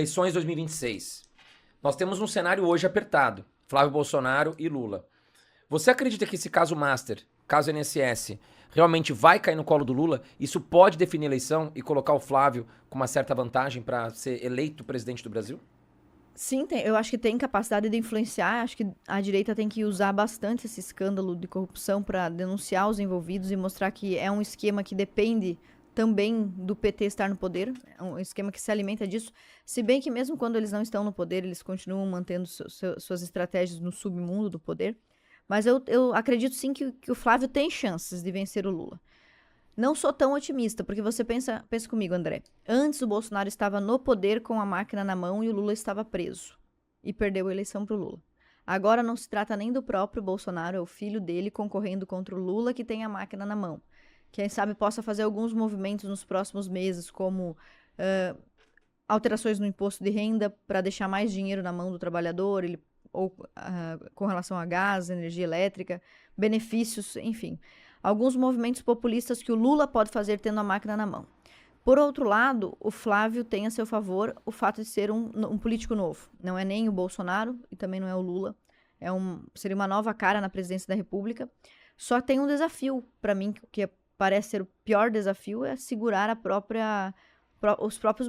Eleições 2026. Nós temos um cenário hoje apertado. Flávio Bolsonaro e Lula. Você acredita que esse caso Master, caso INSS, realmente vai cair no colo do Lula? Isso pode definir a eleição e colocar o Flávio com uma certa vantagem para ser eleito presidente do Brasil? Sim, eu acho que tem capacidade de influenciar. Acho que a direita tem que usar bastante esse escândalo de corrupção para denunciar os envolvidos e mostrar que é um esquema que depende também do PT estar no poder. É um esquema que se alimenta disso. Se bem que mesmo quando eles não estão no poder, eles continuam mantendo suas estratégias no submundo do poder. Mas eu acredito sim que o Flávio tem chances de vencer o Lula. Não sou tão otimista, porque você pensa comigo, André. Antes o Bolsonaro estava no poder com a máquina na mão e o Lula estava preso. E perdeu a eleição para o Lula. Agora não se trata nem do próprio Bolsonaro, é o filho dele concorrendo contra o Lula que tem a máquina na mão. Quem sabe possa fazer alguns movimentos nos próximos meses, como alterações no imposto de renda para deixar mais dinheiro na mão do trabalhador, ou com relação a gás, energia elétrica, benefícios, enfim. Alguns movimentos populistas que o Lula pode fazer tendo a máquina na mão. Por outro lado, o Flávio tem a seu favor o fato de ser um político novo. Não é nem o Bolsonaro e também não é o Lula. Seria uma nova cara na presidência da República. Só tem um desafio, para mim, que parece ser o pior desafio, é segurar os próprios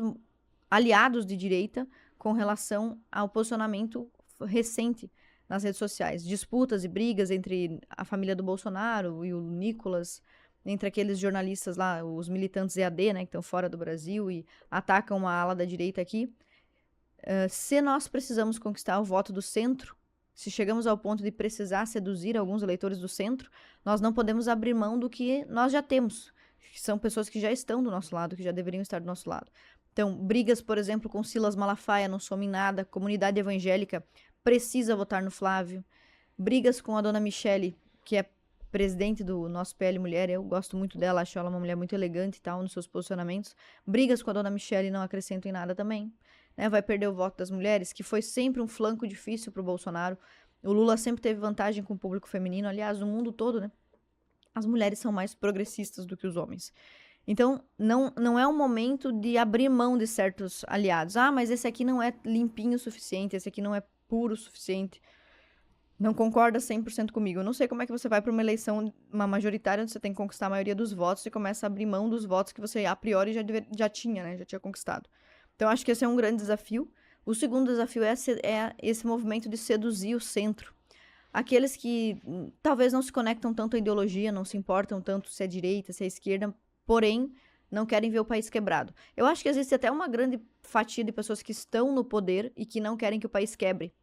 aliados de direita com relação ao posicionamento recente nas redes sociais. Disputas e brigas entre a família do Bolsonaro e o Nicolas, entre aqueles jornalistas lá, os militantes EAD, né, que estão fora do Brasil e atacam uma ala da direita aqui. Se nós precisamos conquistar o voto do centro, se chegamos ao ponto de precisar seduzir alguns eleitores do centro, nós não podemos abrir mão do que nós já temos, que são pessoas que já estão do nosso lado, que já deveriam estar do nosso lado. Então, brigas, por exemplo, com Silas Malafaia não somem nada, comunidade evangélica precisa votar no Flávio. Brigas com a dona Michele, que é presidente do nosso PL Mulher, eu gosto muito dela, acho ela uma mulher muito elegante e tal, nos seus posicionamentos. Brigas com a dona Michele não acrescentam em nada também. Né? Vai perder o voto das mulheres, que foi sempre um flanco difícil para o Bolsonaro. O Lula sempre teve vantagem com o público feminino, aliás, no mundo todo, né? As mulheres são mais progressistas do que os homens. Então, não é um momento de abrir mão de certos aliados. Ah, mas esse aqui não é limpinho o suficiente, esse aqui não é puro o suficiente. Não concorda 100% comigo. Eu não sei como é que você vai para uma eleição, uma majoritária, onde você tem que conquistar a maioria dos votos e começa a abrir mão dos votos que você, a priori, já tinha, né? Já tinha conquistado. Então, acho que esse é um grande desafio. O segundo desafio é esse movimento de seduzir o centro. Aqueles que talvez não se conectam tanto à ideologia, não se importam tanto se é direita, se é esquerda, porém não querem ver o país quebrado. Eu acho que existe até uma grande fatia de pessoas que estão no poder e que não querem que o país quebre.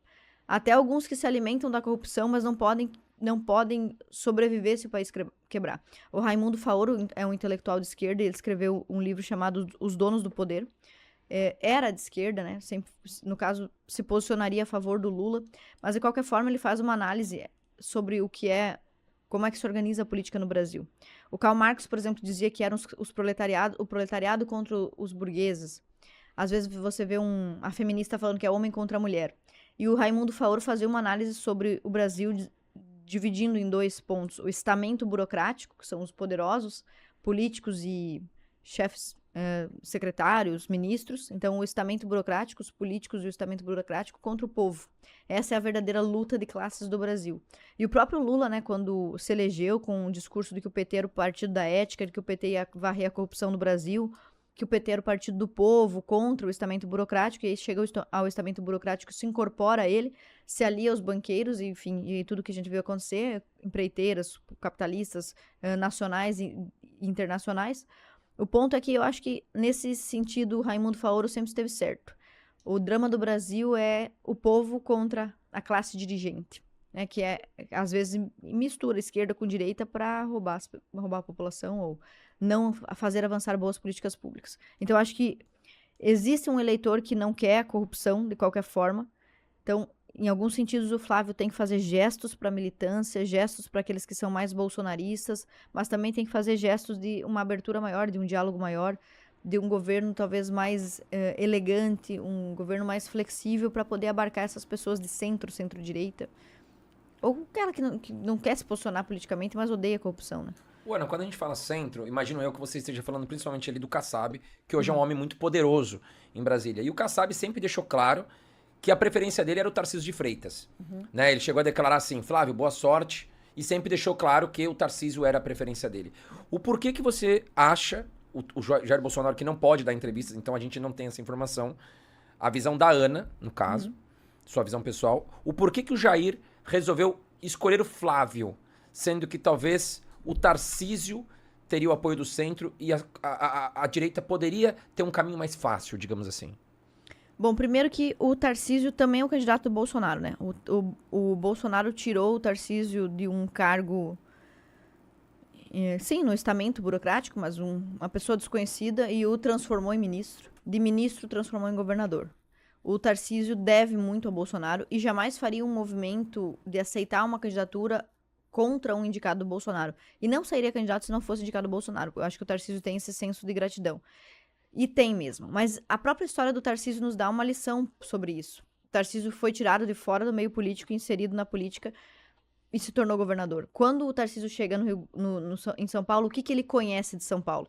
Até alguns que se alimentam da corrupção, mas não podem sobreviver se o país quebrar. O Raimundo Faoro é um intelectual de esquerda, ele escreveu um livro chamado Os Donos do Poder. Era de esquerda, né? Sempre, no caso, se posicionaria a favor do Lula, mas de qualquer forma ele faz uma análise sobre como é que se organiza a política no Brasil. O Karl Marx, por exemplo, dizia que eram o proletariado contra os burgueses. Às vezes você vê a feminista falando que é homem contra a mulher. E o Raimundo Faoro fazia uma análise sobre o Brasil dividindo em dois pontos. O estamento burocrático, que são os poderosos, políticos e chefes, secretários, ministros. Então, o estamento burocrático, os políticos e o estamento burocrático contra o povo. Essa é a verdadeira luta de classes do Brasil. E o próprio Lula, né, quando se elegeu com o discurso de que o PT era o partido da ética, de que o PT ia varrer a corrupção no Brasil, que o PT era o partido do povo contra o estamento burocrático, e aí chega ao estamento burocrático, se incorpora a ele, se alia aos banqueiros, enfim, e tudo que a gente viu acontecer, empreiteiras, capitalistas, nacionais e internacionais. O ponto é que eu acho que, nesse sentido, o Raimundo Faoro sempre esteve certo. O drama do Brasil é o povo contra a classe dirigente, né, que às vezes, mistura esquerda com direita para roubar a população ou não fazer avançar boas políticas públicas. Então, eu acho que existe um eleitor que não quer a corrupção de qualquer forma. Então, em alguns sentidos, o Flávio tem que fazer gestos para a militância, gestos para aqueles que são mais bolsonaristas, mas também tem que fazer gestos de uma abertura maior, de um diálogo maior, de um governo talvez mais elegante, um governo mais flexível para poder abarcar essas pessoas de centro-direita. Ou aquela que não quer se posicionar politicamente, mas odeia a corrupção, né? Ana, quando a gente fala centro, imagino eu que você esteja falando principalmente ali do Kassab, que hoje é um homem muito poderoso em Brasília. E o Kassab sempre deixou claro que a preferência dele era o Tarcísio de Freitas. Né? Ele chegou a declarar assim, Flávio, boa sorte, e sempre deixou claro que o Tarcísio era a preferência dele. O porquê que você acha, o Jair Bolsonaro, que não pode dar entrevistas, então a gente não tem essa informação, a visão da Ana, no caso, sua visão pessoal, o porquê que o Jair resolveu escolher o Flávio, sendo que talvez o Tarcísio teria o apoio do centro e a direita poderia ter um caminho mais fácil, digamos assim. Bom, primeiro que o Tarcísio também é o candidato do Bolsonaro, né? O Bolsonaro tirou o Tarcísio de um cargo, sim, no estamento burocrático, mas uma pessoa desconhecida, e o transformou em ministro. De ministro, transformou em governador. O Tarcísio deve muito ao Bolsonaro e jamais faria um movimento de aceitar uma candidatura contra um indicado do Bolsonaro. E não sairia candidato se não fosse indicado do Bolsonaro. Eu acho que o Tarcísio tem esse senso de gratidão. E tem mesmo. Mas a própria história do Tarcísio nos dá uma lição sobre isso. O Tarcísio foi tirado de fora do meio político, inserido na política e se tornou governador. Quando o Tarcísio chega em São Paulo, o que ele conhece de São Paulo?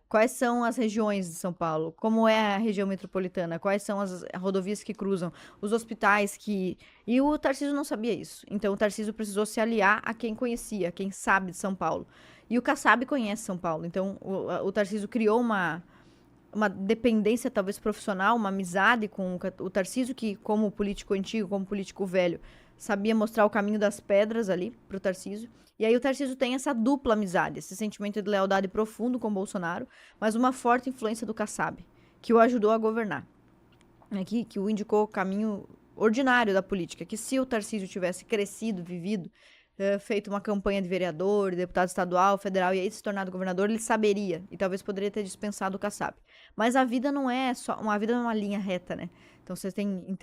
Quais são as regiões de São Paulo? Como é a região metropolitana? Quais são as rodovias que cruzam? Os hospitais que... E o Tarcísio não sabia isso. Então, o Tarcísio precisou se aliar a quem conhecia, a quem sabe de São Paulo. E o Kassab conhece São Paulo. Então, o Tarcísio criou uma dependência, talvez, profissional, uma amizade com o Tarcísio, que, como político antigo, como político velho, sabia mostrar o caminho das pedras ali para o Tarcísio. E aí o Tarcísio tem essa dupla amizade, esse sentimento de lealdade profundo com o Bolsonaro, mas uma forte influência do Kassab, que o ajudou a governar. Que o indicou o caminho ordinário da política, que se o Tarcísio tivesse crescido, vivido, feito uma campanha de vereador, deputado estadual, federal, e aí se tornado governador, ele saberia, e talvez poderia ter dispensado o Kassab. Mas a vida não é só, uma vida não é uma linha reta, né? Então você tem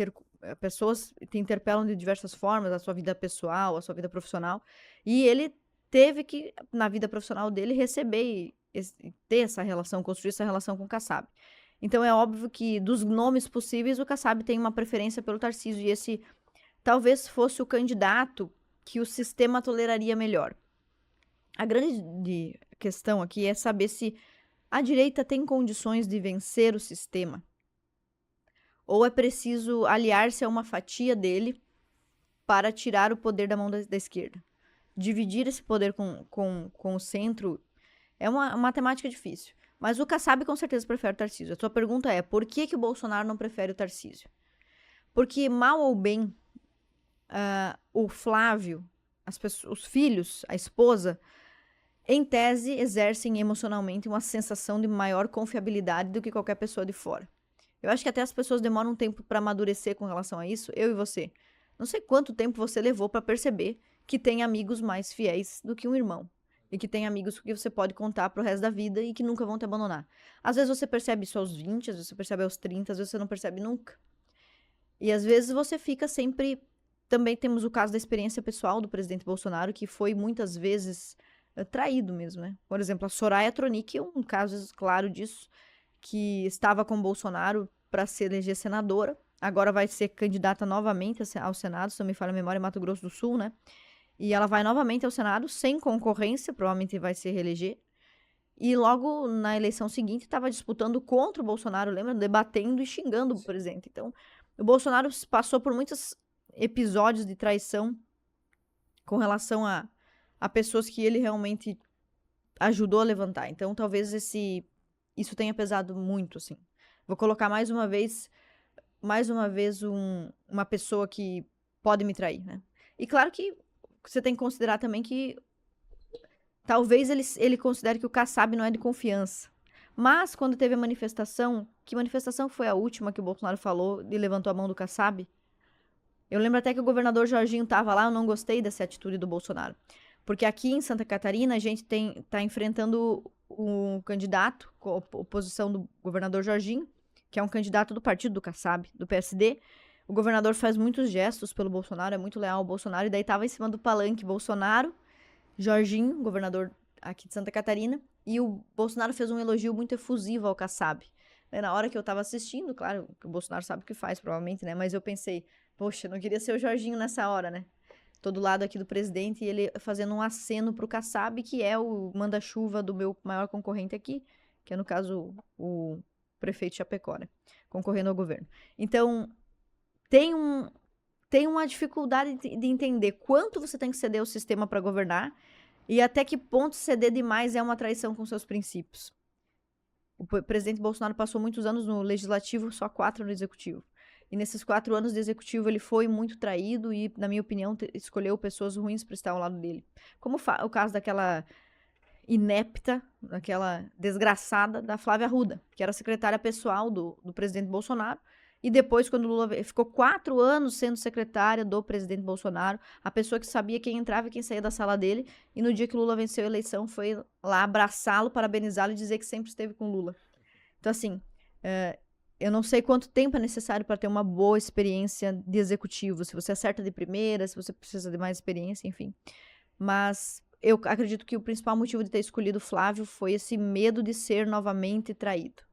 pessoas que te interpelam de diversas formas, a sua vida pessoal, a sua vida profissional, e ele teve que, na vida profissional dele, receber e ter essa relação, construir essa relação com o Kassab. Então é óbvio que, dos nomes possíveis, o Kassab tem uma preferência pelo Tarcísio, e esse talvez fosse o candidato que o sistema toleraria melhor. A grande questão aqui é saber se a direita tem condições de vencer o sistema, ou é preciso aliar-se a uma fatia dele para tirar o poder da mão da esquerda. Dividir esse poder com o centro é uma matemática difícil. Mas o Kassab com certeza prefere o Tarcísio. A sua pergunta é, por que o Bolsonaro não prefere o Tarcísio? Porque, mal ou bem, o Flávio, os filhos, a esposa, em tese, exercem emocionalmente uma sensação de maior confiabilidade do que qualquer pessoa de fora. Eu acho que até as pessoas demoram um tempo para amadurecer com relação a isso, eu e você. Não sei quanto tempo você levou para perceber que tem amigos mais fiéis do que um irmão. E que tem amigos que você pode contar pro resto da vida e que nunca vão te abandonar. Às vezes você percebe isso aos 20, às vezes você percebe aos 30, às vezes você não percebe nunca. E às vezes você fica sempre... Também temos o caso da experiência pessoal do presidente Bolsonaro, que foi muitas vezes traído mesmo, né? Por exemplo, a Soraya Tronic é um caso claro disso, que estava com Bolsonaro para se eleger senadora, agora vai ser candidata novamente ao Senado, se não me falha a memória, em Mato Grosso do Sul, né? E ela vai novamente ao Senado, sem concorrência, provavelmente vai se reeleger. E logo na eleição seguinte estava disputando contra o Bolsonaro, lembra? Debatendo e xingando o presidente. Então, o Bolsonaro passou por muitos episódios de traição com relação a pessoas que ele realmente ajudou a levantar. Então, talvez isso tenha pesado muito, assim. Vou colocar mais uma vez uma pessoa que pode me trair, né? E claro que você tem que considerar também que talvez ele considere que o Kassab não é de confiança. Mas, quando teve a manifestação, que manifestação foi a última que o Bolsonaro falou e levantou a mão do Kassab? Eu lembro até que o governador Jorginho estava lá, eu não gostei dessa atitude do Bolsonaro. Porque aqui em Santa Catarina a gente está enfrentando um candidato, com a oposição do governador Jorginho, que é um candidato do partido do Kassab, do PSD. O governador faz muitos gestos pelo Bolsonaro, é muito leal ao Bolsonaro, e daí estava em cima do palanque Bolsonaro, Jorginho, governador aqui de Santa Catarina, e o Bolsonaro fez um elogio muito efusivo ao Kassab. Na hora que eu estava assistindo, claro, que o Bolsonaro sabe o que faz, provavelmente, né? Mas eu pensei, poxa, não queria ser o Jorginho nessa hora, né? tô do lado aqui do presidente e ele fazendo um aceno pro Kassab, que é o manda-chuva do meu maior concorrente aqui, que é, no caso, o prefeito de Chapecó, né? Concorrendo ao governo. Então, tem uma dificuldade de entender quanto você tem que ceder ao sistema para governar e até que ponto ceder demais é uma traição com seus princípios. O presidente Bolsonaro passou muitos anos no legislativo, só 4 no executivo. E nesses 4 anos de executivo ele foi muito traído e, na minha opinião, escolheu pessoas ruins para estar ao lado dele. Como o caso daquela inepta, daquela desgraçada da Flávia Arruda, que era secretária pessoal do presidente Bolsonaro. E depois, quando o Lula ficou 4 anos sendo secretária do presidente Bolsonaro, a pessoa que sabia quem entrava e quem saía da sala dele, e no dia que o Lula venceu a eleição, foi lá abraçá-lo, parabenizá-lo e dizer que sempre esteve com o Lula. Então, assim, eu não sei quanto tempo é necessário para ter uma boa experiência de executivo, se você acerta de primeira, se você precisa de mais experiência, enfim. Mas eu acredito que o principal motivo de ter escolhido o Flávio foi esse medo de ser novamente traído.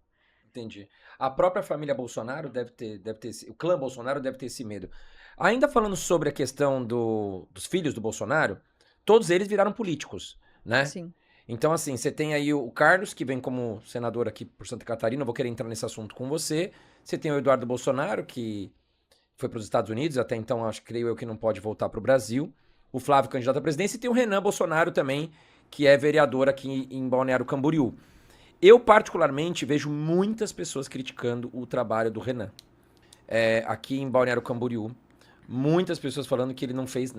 Entendi. A própria família Bolsonaro deve ter o clã Bolsonaro deve ter esse medo. Ainda falando sobre a questão dos filhos do Bolsonaro, todos eles viraram políticos, né? Sim. Então, assim, você tem aí o Carlos, que vem como senador aqui por Santa Catarina, eu vou querer entrar nesse assunto com você. Você tem o Eduardo Bolsonaro, que foi para os Estados Unidos, até então, creio eu que não pode voltar para o Brasil. O Flávio, candidato à presidência, e tem o Renan Bolsonaro também, que é vereador aqui em Balneário Camboriú. Eu, particularmente, vejo muitas pessoas criticando o trabalho do Renan. Aqui em Balneário Camboriú, muitas pessoas falando que ele não fez nada.